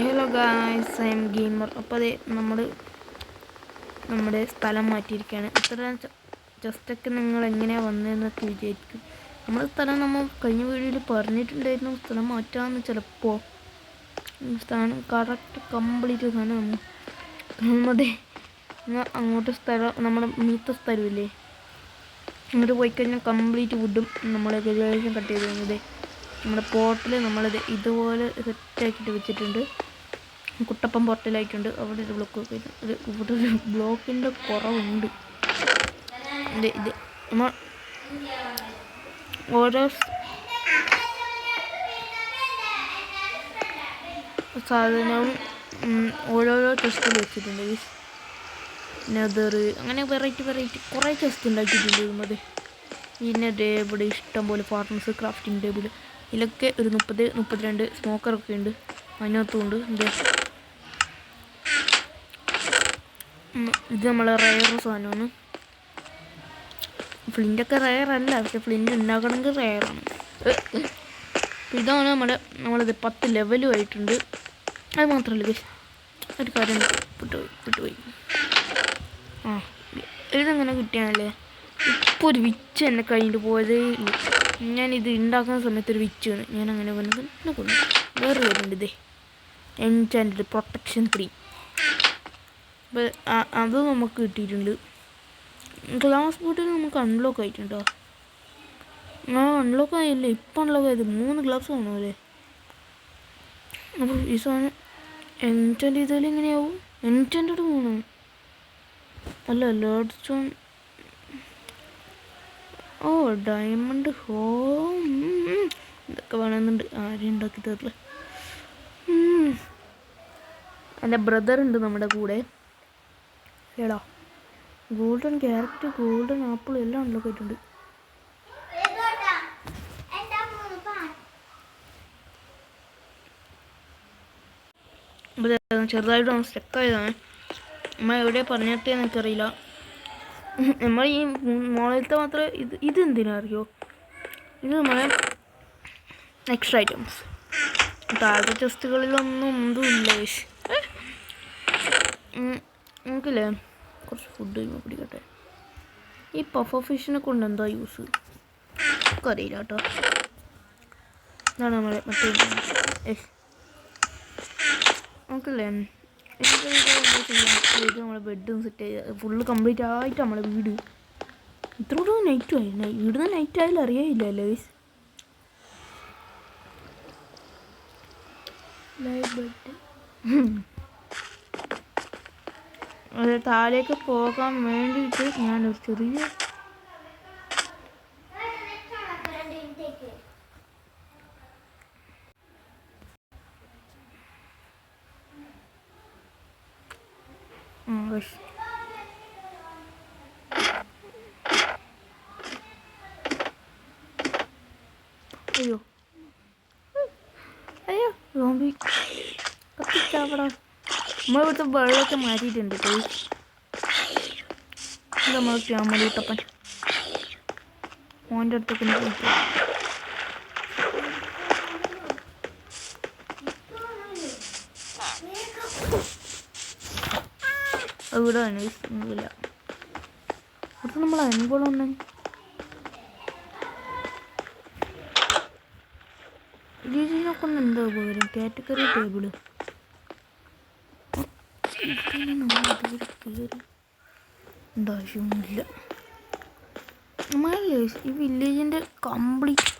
Hello guys, I M gamer. അപ്പോൾ അതെ നമ്മുടെ സ്ഥലം മാറ്റിയിരിക്കുകയാണ്. ഇത്ര ജസ്റ്റൊക്കെ നിങ്ങൾ എങ്ങനെയാണ് വന്നതെന്നൊക്കെ വിചാരിക്കും. നമ്മുടെ സ്ഥലം നമ്മൾ കഴിഞ്ഞ വീഡിയോയിൽ പറഞ്ഞിട്ടുണ്ടായിരുന്നു, സ്ഥലം മാറ്റാമെന്ന്. ചിലപ്പോൾ സ്ഥലം കറക്റ്റ് കംപ്ലീറ്റ് സാധനം നമ്മുടെ അങ്ങോട്ട് സ്ഥലം, നമ്മുടെ മീത്ത സ്ഥലമില്ലേ, അങ്ങോട്ട് പോയി കഴിഞ്ഞാൽ കംപ്ലീറ്റ് വുഡും നമ്മൾ ഏകദേശം കട്ട് ചെയ്ത് കഴിഞ്ഞത് നമ്മുടെ പോർട്ടിൽ നമ്മളിത് ഇതുപോലെ സെറ്റാക്കിയിട്ട് വെച്ചിട്ടുണ്ട്. കുട്ടപ്പം പോർട്ടലായിട്ടുണ്ട്. അവിടെ ഒരു ബ്ലോക്ക് ഇവിടെ ഒരു ബ്ലോക്കിൻ്റെ കുറവുണ്ട്. ഇത് നമ്മൾ ഓരോ സാധനവും ഓരോരോ ചെസ്റ്റിൽ വെച്ചിട്ടുണ്ട്. നെതർ അങ്ങനെ വെറൈറ്റി കുറേ ചെസ്റ്റ് ഉണ്ടാക്കിയിട്ടുണ്ട്. അതെ, പിന്നെ ഇവിടെ ഇഷ്ടം പോലെ ഫാർമസ് ക്രാഫ്റ്റിംഗ് ടേബിൾ, ഇതിലൊക്കെ ഒരു 30-32 സ്മോക്കറൊക്കെ ഉണ്ട്. അതിനകത്തുണ്ട് ഇത് നമ്മളെ റയർ സാധനമാണ്. ഫ്ലിൻ്റൊക്കെ റയറല്ല, പക്ഷെ ഫ്ലിൻ്റ് ഉണ്ടാക്കണമെങ്കിൽ റയറാണ്. ഇതാണ് നമ്മളത് 10 ലെവലും ആയിട്ടുണ്ട്. അത് മാത്രമല്ല ഒരു കാര്യം വിട്ടുപോയി. ഇതെങ്ങനെ കിട്ടിയാണല്ലേ. ഇപ്പോൾ ഒരു വിച്ച് എന്നെ കഴിഞ്ഞിട്ട് പോയതേ ഇല്ല. ഞാനിത് ഉണ്ടാക്കുന്ന സമയത്ത് ഒരു വിച്ച് വീണ്, ഞാൻ അങ്ങനെ വന്നത് എന്നെ കൊണ്ടു. വേറെ വരുന്നുണ്ട് ഇതേ എൻചാൻറ്റഡ് പ്രൊട്ടക്ഷൻ 3. അപ്പോൾ അത് നമുക്ക് കിട്ടിയിട്ടുണ്ട്. ഗ്ലാസ് ബോട്ടിൽ നമുക്ക് അൺലോക്ക് ആയിട്ടുണ്ടോ? അൺലോക്ക് ആയില്ലേ, ഇപ്പം അൺലോക്ക് ആയത്. 3 ഗ്ലാസ് വേണോ അല്ലേ? അപ്പോൾ ഈ സാധനം എൻചാൻറ്റ് ചെയ്താൽ എങ്ങനെയാവും? എൻചാൻറ്റഡ് വേണോ? അല്ല, ലോഡ് സ്റ്റോൺ. ഓ, ഡയമണ്ട് ഹോം ഇതൊക്കെ വേണമെന്നുണ്ട്. ആരും ഉണ്ടാക്കി തരില്ല. എൻ്റെ ബ്രദർ ഉണ്ട് നമ്മുടെ കൂടെ. ഏടാ, ഗോൾഡൻ ക്യാരറ്റ്, ഗോൾഡൻ ആപ്പിൾ എല്ലാം അൺലോക്ക് ആയിട്ടുണ്ട്. ചെറുതായിട്ടാണ് സ്റ്റക്കായതാണ്. നമ്മൾ എവിടെ പറഞ്ഞിട്ടേ എനിക്കറിയില്ല. നമ്മൾ ഈ മോളിലത്തെ മാത്രമേ ഇതെന്തിനാ അറിയോ? ഇത് നമ്മളെ എക്സ്ട്രാ ഐറ്റംസ്. താഴത്തെ ചെസ്റ്റുകളിലൊന്നും ഒന്നുമില്ല. നമുക്കില്ലേ കുറച്ച് ഫുഡ് പിടിക്കട്ടെ. ഈ പഫ് ഫിഷിനെ കൊണ്ട് എന്താ യൂസ് അറിയില്ല കേട്ടോ. ഇതാണ് നമ്മളെ മറ്റേ നമുക്കില്ലേ ഇത് നമ്മളെ ബെഡും സെറ്റ് ചെയ്ത് ഫുള്ള് കംപ്ലീറ്റ് ആയിട്ട് നമ്മളെ വീട്. ഇത്രയോടെ നൈറ്റും ആയി. വീട് നൈറ്റ് ആയാലും അറിയായില്ല അല്ലേ. അത് താഴേക്ക് പോകാൻ വേണ്ടിയിട്ട് ഞാനൊരു ചെറിയ അയ്യോ സോംബി കത്തിച്ചാവടാ. നമ്മളിവിടുത്തെ വെള്ളമൊക്കെ മാറ്റിയിട്ടുണ്ട്. നമ്മൾ ക്യാമറട്ടപ്പൻ മോൻ്റെ അടുത്തൊക്കെ പോയിട്ട് ഇവിടെ ഒന്നുമില്ല. ഇവിടെ നമ്മൾ അനുഭവം ഇതിനൊക്കെ ഒന്ന് എന്താ ഉപകാരം? കാറ്റഗറി ടേബിള് എന്താവശ്യമൊന്നുമില്ല. നമ്മൾ ഈ വില്ലേജിൻ്റെ കംപ്ലീറ്റ്